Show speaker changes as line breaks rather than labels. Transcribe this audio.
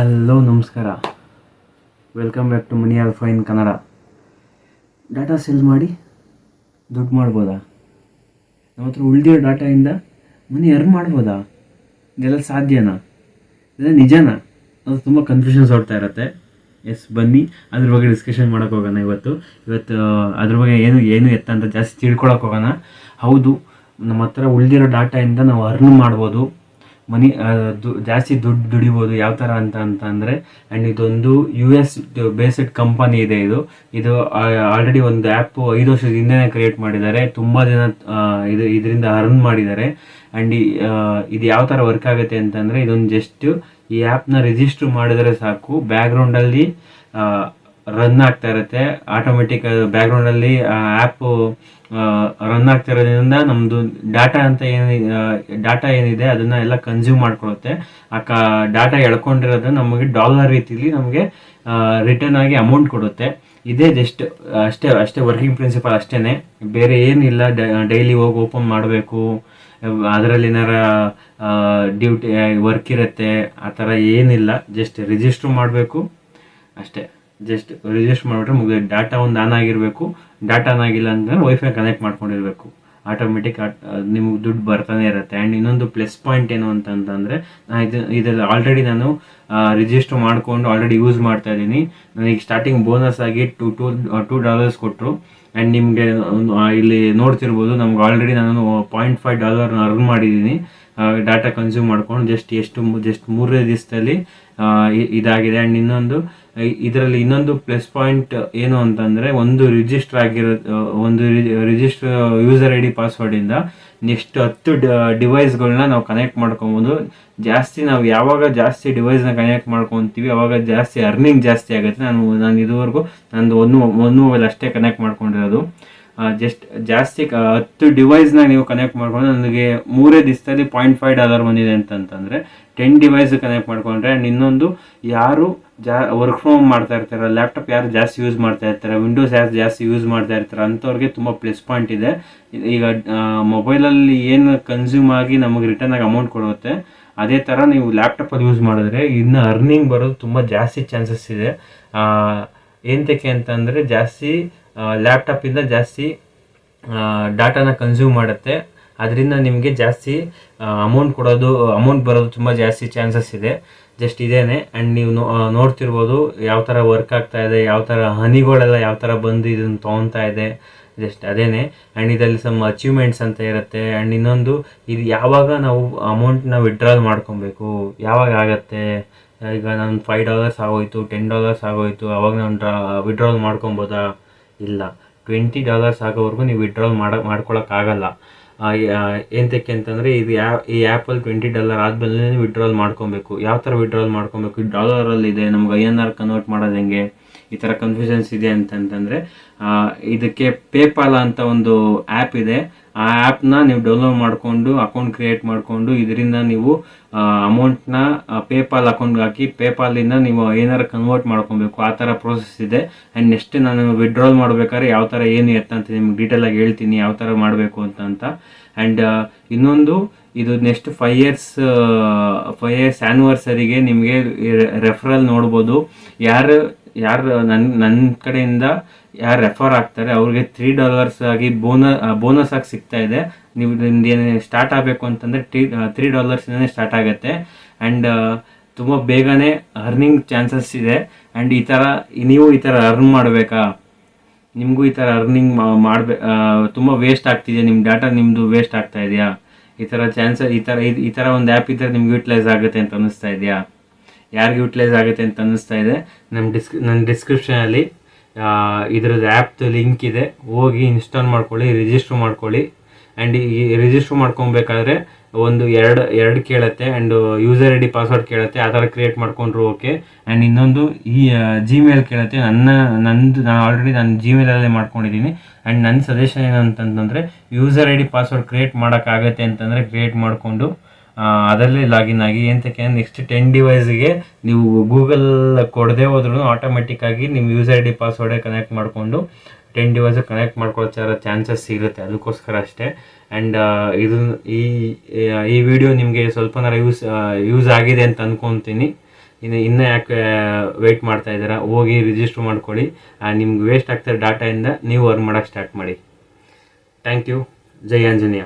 Hello ನಮಸ್ಕಾರ, welcome back to money alpha in Kannada. Data sell ಮಾಡಿ ದುಡ್ಡು ಮಾಡ್ಬೋದಾ? ನಮ್ಮ ಹತ್ರ ಉಳಿದಿರೋ ಡಾಟಾಯಿಂದ ಮನಿ ಅರ್ನ್ ಮಾಡ್ಬೋದಾ? ಇದೆಲ್ಲ ಸಾಧ್ಯನಾ? ಇದೆಲ್ಲ ನಿಜನಾ? ಅದು ತುಂಬ ಕನ್ಫ್ಯೂಷನ್ಸ್ ಓಡ್ತಾ ಇರುತ್ತೆ. ಬನ್ನಿ ಅದ್ರ ಬಗ್ಗೆ ಡಿಸ್ಕಷನ್ ಮಾಡೋಕೆ ಹೋಗೋಣ. ಇವತ್ತು ಅದ್ರ ಬಗ್ಗೆ ಏನು ಎತ್ತ ಅಂತ ಜಾಸ್ತಿ ತಿಳ್ಕೊಳಕ್ಕೆ ಹೋಗೋಣ. ಹೌದು, ನಮ್ಮ ಹತ್ರ ಉಳಿದಿರೋ ಡಾಟಾಯಿಂದ ನಾವು ಅರ್ನ್ ಮಾಡ್ಬೋದು, ಮನಿ ಜಾಸ್ತಿ ದುಡ್ಡು ದುಡಿಬೋದು. ಯಾವ ಥರ ಅಂದರೆ ಆ್ಯಂಡ್ ಇದೊಂದು US ಬೇಸ್ಡ್ ಕಂಪನಿ ಇದೆ. ಇದು ಆಲ್ರೆಡಿ ಒಂದು ಆ್ಯಪ್ 5 ವರ್ಷದ ಹಿಂದೆನೇ ಕ್ರಿಯೇಟ್ ಮಾಡಿದ್ದಾರೆ. ತುಂಬ ಜನ ಇದರಿಂದ ಅರ್ನ್ ಮಾಡಿದ್ದಾರೆ. ಆ್ಯಂಡ್ ಇದು ಯಾವ ಥರ ವರ್ಕ್ ಆಗುತ್ತೆ ಅಂತಂದರೆ, ಇದೊಂದು ಜಸ್ಟ್ ಈ ಆ್ಯಪ್ನ ರಿಜಿಸ್ಟ್ರ್ ಮಾಡಿದರೆ ಸಾಕು, ಬ್ಯಾಕ್ಗ್ರೌಂಡಲ್ಲಿ ರನ್ ಆಗ್ತಾ ಇರುತ್ತೆ. ಆಟೋಮೆಟಿಕ್ ಬ್ಯಾಕ್ಗ್ರೌಂಡಲ್ಲಿ ಆ್ಯಪು ರನ್ ಆಗ್ತಾ ಇರೋದ್ರಿಂದ ನಮ್ಮದು ಡಾಟಾ ಏನಿದೆ ಅದನ್ನು ಎಲ್ಲ ಕನ್ಸ್ಯೂಮ್ ಮಾಡ್ಕೊಳುತ್ತೆ. ಡಾಟಾ ಎಳ್ಕೊಂಡಿರೋದು ನಮಗೆ ಡಾಲರ್ ರೀತಿಲಿ ನಮಗೆ ರಿಟರ್ನ್ ಆಗಿ ಅಮೌಂಟ್ ಕೊಡುತ್ತೆ. ಇದೇ ಜಸ್ಟ್ ಅಷ್ಟೇ ವರ್ಕಿಂಗ್ ಪ್ರಿನ್ಸಿಪಲ್ ಅಷ್ಟೇ, ಬೇರೆ ಏನಿಲ್ಲ. ಡೈಲಿ ಹೋಗಿ ಓಪನ್ ಮಾಡಬೇಕು, ಅದರಲ್ಲಿ ಏನಾರ ಡ್ಯೂಟಿ ವರ್ಕ್ ಇರುತ್ತೆ, ಆ ಥರ ಏನಿಲ್ಲ. ಜಸ್ಟ್ ರಿಜಿಸ್ಟ್ರ್ ಮಾಡಬೇಕು ಅಷ್ಟೇ. ಜಸ್ಟ್ ರಿಜಿಸ್ಟರ್ ಮಾಡಿಬಿಟ್ರೆ ಮುಗಿದ. ಡಾಟಾ ಒಂದು ಆನ್ ಆಗಿರಬೇಕು. ಡಾಟಾ ಆನ್ ಆಗಿಲ್ಲ ಅಂತಂದರೆ ವೈಫೈ ಕನೆಕ್ಟ್ ಮಾಡ್ಕೊಂಡಿರಬೇಕು. ಆಟೋಮೆಟಿಕ್ ನಿಮಗೆ ದುಡ್ಡು ಬರ್ತಾನೆ ಇರುತ್ತೆ. ಆ್ಯಂಡ್ ಇನ್ನೊಂದು ಪ್ಲಸ್ ಪಾಯಿಂಟ್ ಏನು ಅಂತಂದರೆ, ಇದರಲ್ಲಿ ಆಲ್ರೆಡಿ ನಾನು ರಿಜಿಸ್ಟರ್ ಮಾಡಿಕೊಂಡು ಆಲ್ರೆಡಿ ಯೂಸ್ ಮಾಡ್ತಾ ಇದ್ದೀನಿ. ನನಗೆ ಸ್ಟಾರ್ಟಿಂಗ್ ಬೋನಸ್ ಆಗಿ $2 ಕೊಟ್ಟರು. ಆ್ಯಂಡ್ ನಿಮಗೆ ಇಲ್ಲಿ ನೋಡ್ತಿರ್ಬೋದು, ನಮ್ಗೆ ಆಲ್ರೆಡಿ ನಾನು $0.5 ಅರ್ನ್ ಮಾಡಿದ್ದೀನಿ ಡಾಟಾ ಕನ್ಸ್ಯೂಮ್ ಮಾಡ್ಕೊಂಡು. ಜಸ್ಟ್ 3 ದಿವಸದಲ್ಲಿ ಇದಾಗಿದೆ. ಆ್ಯಂಡ್ ಇದರಲ್ಲಿ ಇನ್ನೊಂದು ಪ್ಲಸ್ ಪಾಯಿಂಟ್ ಏನು ಅಂತಂದರೆ, ಒಂದು ರಿಜಿಸ್ಟರ್ ಯೂಸರ್ ID ಪಾಸ್ವರ್ಡಿಂದ ನೆಕ್ಸ್ಟ್ 10 ಡಿವೈಸ್ಗಳನ್ನ ನಾವು ಕನೆಕ್ಟ್ ಮಾಡ್ಕೊಬೋದು. ನಾವು ಯಾವಾಗ ಜಾಸ್ತಿ ಡಿವೈಸ್ನ ಕನೆಕ್ಟ್ ಮಾಡ್ಕೊತೀವಿ ಅವಾಗ ಜಾಸ್ತಿ ಅರ್ನಿಂಗ್ ಜಾಸ್ತಿ ಆಗುತ್ತೆ. ನಾನು ಇದುವರೆಗೂ ನಂದು ಒಂದು ಮೊಬೈಲ್ ಅಷ್ಟೇ ಕನೆಕ್ಟ್ ಮಾಡ್ಕೊಂಡಿರೋದು. ಜಾಸ್ತಿ 10 ಡಿವೈಸ್ನ ನೀವು ಕನೆಕ್ಟ್ ಮಾಡ್ಕೊಂಡು ನನಗೆ 3 ದಿವಸದಲ್ಲಿ $0.5 ಬಂದಿದೆ ಅಂತಂದರೆ 10 ಡಿವೈಸ್ ಕನೆಕ್ಟ್ ಮಾಡ್ಕೊಂಡ್ರೆ. ಆ್ಯಂಡ್ ಇನ್ನೊಂದು, ಯಾರು ವರ್ಕ್ ಫ್ರಮ್ ಮಾಡ್ತಾ ಇರ್ತಾರೆ, ಲ್ಯಾಪ್ಟಾಪ್ ಯಾರು ಜಾಸ್ತಿ ಯೂಸ್ ಮಾಡ್ತಾ ಇರ್ತಾರೆ, ವಿಂಡೋಸ್ ಯಾರು ಜಾಸ್ತಿ ಯೂಸ್ ಮಾಡ್ತಾ ಇರ್ತಾರೆ ಅಂಥವ್ರಿಗೆ ತುಂಬ ಪ್ಲಸ್ ಪಾಯಿಂಟ್ ಇದೆ. ಈಗ ಮೊಬೈಲಲ್ಲಿ ಏನು ಕನ್ಸ್ಯೂಮ್ ಆಗಿ ನಮಗೆ ರಿಟರ್ನ್ ಆಗಿ ಅಮೌಂಟ್ ಕೊಡುತ್ತೆ, ಅದೇ ಥರ ನೀವು ಲ್ಯಾಪ್ಟಾಪಲ್ಲಿ ಯೂಸ್ ಮಾಡಿದ್ರೆ ಇನ್ನು ಅರ್ನಿಂಗ್ ಬರೋದು ತುಂಬ ಜಾಸ್ತಿ ಚಾನ್ಸಸ್ ಇದೆ. ಏನಕ್ಕೆ ಅಂತಂದರೆ, ಜಾಸ್ತಿ ಲ್ಯಾಪ್ಟಾಪಿಂದ ಜಾಸ್ತಿ ಡಾಟಾನ ಕನ್ಸ್ಯೂಮ್ ಮಾಡುತ್ತೆ. ಅದರಿಂದ ನಿಮಗೆ ಜಾಸ್ತಿ ಅಮೌಂಟ್ ಬರೋದು ತುಂಬ ಜಾಸ್ತಿ ಚಾನ್ಸಸ್ ಇದೆ. ಜಸ್ಟ್ ಇದೇನೆ. ಆ್ಯಂಡ್ ನೀವು ನೋಡ್ತಿರ್ಬೋದು ಯಾವ ಥರ ವರ್ಕ್ ಆಗ್ತಾ ಇದೆ, ಯಾವ ಥರ ಹನಿಗಳೆಲ್ಲ ಯಾವ ಥರ ಬಂದು ಇದನ್ನು ತೊಗೊತಾ ಇದೆ. ಜಸ್ಟ್ ಅದೇನೆ. ಆ್ಯಂಡ್ ಇದರಲ್ಲಿ ಸಮ್ ಅಚೀವ್ಮೆಂಟ್ಸ್ ಅಂತ ಇರುತ್ತೆ. ಆ್ಯಂಡ್ ಇನ್ನೊಂದು, ಇದು ಯಾವಾಗ ನಾವು ಅಮೌಂಟ್ನ ವಿಡ್ರಾಲ್ ಮಾಡ್ಕೊಬೇಕು, ಯಾವಾಗ ಆಗುತ್ತೆ. ಈಗ ನಾನು $5 ಆಗೋಯ್ತು, $10 ಆಗೋಯ್ತು, ಅವಾಗ ನಾನು ವಿಡ್ರಾಲ್ ಮಾಡ್ಕೊಬೋದಾ? ಇಲ್ಲ, $20 ಆಗೋವರೆಗೂ ನೀವು ವಿಡ್ರಾಲ್ ಮಾಡ್ಕೊಳಕ್ಕಾಗಲ್ಲ. ಏನಕ್ಕೆ ಅಂತಂದರೆ, ಈ ಆ್ಯಪಲ್ಲಿ $20 ಆದಮೇಲೆ ವಿಡ್ರಾಲ್ ಮಾಡ್ಕೊಬೇಕು. ಯಾವ ಥರ ವಿಡ್ರಾಲ್ ಮಾಡ್ಕೊಬೇಕು? ಡಾಲರಲ್ಲಿದೆ, ನಮ್ಗೆ INR ಕನ್ವರ್ಟ್ ಮಾಡೋದು ಹೆಂಗೆ? ಈ ಥರ ಕನ್ಫ್ಯೂಷನ್ಸ್ ಇದೆ ಅಂತಂದರೆ, ಇದಕ್ಕೆ ಪೇಪಾಲ್ ಅಂತ ಒಂದು ಆ್ಯಪ್ ಇದೆ. ಆ ಆ್ಯಪ್ನ ನೀವು ಡೌನ್ಲೋಡ್ ಮಾಡಿಕೊಂಡು ಅಕೌಂಟ್ ಕ್ರಿಯೇಟ್ ಮಾಡಿಕೊಂಡು ಇದರಿಂದ ನೀವು ಅಮೌಂಟ್ನ ಪೇಪಾಲ್ ಅಕೌಂಟ್ಗೆ ಹಾಕಿ ಪೇಪಾಲಿಂದ ನೀವು ಏನಾರು ಕನ್ವರ್ಟ್ ಮಾಡ್ಕೊಬೇಕು. ಆ ಥರ ಪ್ರೋಸೆಸ್ ಇದೆ. ಆ್ಯಂಡ್ ನೆಕ್ಸ್ಟ್ ನಾನು ವಿಡ್ರಾಲ್ ಮಾಡ್ಬೇಕಾದ್ರೆ ಯಾವ ಥರ ಏನು ಅಂತ ನಿಮ್ಗೆ ಡೀಟೇಲಾಗಿ ಹೇಳ್ತೀನಿ, ಯಾವ ಥರ ಮಾಡಬೇಕು ಅಂತ. ಆ್ಯಂಡ್ ಇನ್ನೊಂದು, ಇದು ನೆಕ್ಸ್ಟ್ 5 years ಆ್ಯನಿವರ್ಸರಿಗೆ ನಿಮಗೆ ರೆಫರಲ್ ನೋಡ್ಬೋದು. ಯಾರು ನನ್ನ ಕಡೆಯಿಂದ ಯಾರು ರೆಫರ್ ಆಗ್ತಾರೆ ಅವ್ರಿಗೆ $3 ಆಗಿ ಬೋನಸ್ ಆಗಿ ಸಿಗ್ತಾ ಇದೆ. ನೀವು ಏನು ಸ್ಟಾರ್ಟ್ ಆಗಬೇಕು ಅಂತಂದರೆ $3 ಸ್ಟಾರ್ಟ್ ಆಗುತ್ತೆ. ಆ್ಯಂಡ್ ತುಂಬ ಬೇಗನೆ ಅರ್ನಿಂಗ್ ಚಾನ್ಸಸ್ ಇದೆ. ಆ್ಯಂಡ್ ನೀವು ಈ ಥರ ಅರ್ನ್ ಮಾಡಬೇಕಾ? ನಿಮಗೂ ಈ ಥರ ಅರ್ನಿಂಗ್ ತುಂಬ ವೇಸ್ಟ್ ಆಗ್ತಿದೆ, ನಿಮ್ಮ ಡಾಟಾ ನಿಮ್ಮದು ವೇಸ್ಟ್ ಆಗ್ತಾ ಇದೆಯಾ? ಈ ಥರ ಒಂದು ಆ್ಯಪ್ ಇದ್ದರೆ ನಿಮ್ಗೆ ಯೂಟಿಲೈಸ್ ಆಗುತ್ತೆ ಅಂತ ಅನ್ನಿಸ್ತಾ ಇದೆಯಾ? ಯಾರಿಗೆ ಯೂಟಿಲೈಸ್ ಆಗುತ್ತೆ ಅಂತ ಅನ್ನಿಸ್ತಾ ಇದೆ, ನನ್ನ ಡಿಸ್ಕ್ರಿಪ್ಷನಲ್ಲಿ ಇದ್ರದ್ದು ಆ್ಯಪ್ದು ಲಿಂಕ್ ಇದೆ, ಹೋಗಿ ಇನ್ಸ್ಟಾಲ್ ಮಾಡ್ಕೊಳ್ಳಿ, ರಿಜಿಸ್ಟ್ರ್ ಮಾಡ್ಕೊಳ್ಳಿ. ಆ್ಯಂಡ್ ಈ ರಿಜಿಸ್ಟ್ರ್ ಮಾಡ್ಕೊಬೇಕಾದ್ರೆ ಒಂದು ಎರಡು ಕೇಳುತ್ತೆ. ಆ್ಯಂಡ್ ಯೂಸರ್ ID ಪಾಸ್ವರ್ಡ್ ಕೇಳುತ್ತೆ. ಆ ಥರ ಕ್ರಿಯೇಟ್ ಮಾಡ್ಕೊಂಡ್ರು ಓಕೆ. ಆ್ಯಂಡ್ ಇನ್ನೊಂದು, ಈ ಜಿಮೇಲ್ ಕೇಳುತ್ತೆ. ನಾನು ಆಲ್ರೆಡಿ ಜಿಮೇಲಲ್ಲೇ ಮಾಡ್ಕೊಂಡಿದ್ದೀನಿ. ಆ್ಯಂಡ್ ನನ್ನ ಸಜೆಷನ್ ಏನಂತಂದರೆ, ಯೂಸರ್ ID ಪಾಸ್ವರ್ಡ್ ಕ್ರಿಯೇಟ್ ಮಾಡೋಕ್ಕಾಗತ್ತೆ ಅಂತಂದರೆ ಕ್ರಿಯೇಟ್ ಮಾಡಿಕೊಂಡು ಅದರಲ್ಲೇ ಲಾಗಿನ್ ಆಗಿ. ಏನಕ್ಕೆ ನೆಕ್ಸ್ಟ್ 10 ಡಿವೈಸ್ಗೆ ನೀವು ಗೂಗಲ್ ಕೊಡದೇ ಹೋದ್ರೂ ಆಟೋಮೆಟಿಕ್ಕಾಗಿ ನಿಮ್ಮ ಯೂಸರ್ ID ಪಾಸ್ವರ್ಡೇ ಕನೆಕ್ಟ್ ಮಾಡಿಕೊಂಡು 10 ಡಿವೈಸ್ ಕನೆಕ್ಟ್ ಮಾಡ್ಕೊಳ್ಳೋ ಚಾನ್ಸಸ್ ಸಿಗುತ್ತೆ. ಅದಕ್ಕೋಸ್ಕರ ಅಷ್ಟೇ. ಆ್ಯಂಡ್ ಈ ವಿಡಿಯೋ ನಿಮಗೆ ಸ್ವಲ್ಪನಾರ ಯೂಸ್ ಆಗಿದೆ ಅಂತ ಅಂದ್ಕೊತೀನಿ. ಇನ್ನೂ ಯಾಕೆ ವೆಯ್ಟ್ ಮಾಡ್ತಾ ಇದ್ದೀರಾ, ಹೋಗಿ ರಿಜಿಸ್ಟರ್ ಮಾಡ್ಕೊಳ್ಳಿ. ನಿಮ್ಗೆ ವೇಸ್ಟ್ ಆಗ್ತಿರೋ ಡಾಟಾಯಿಂದ ನೀವು ಅರ್ನ್ ಮಾಡೋಕ್ಕೆ ಸ್ಟಾರ್ಟ್ ಮಾಡಿ. Thank you. ಜೈ ಆಂಜನೇಯ.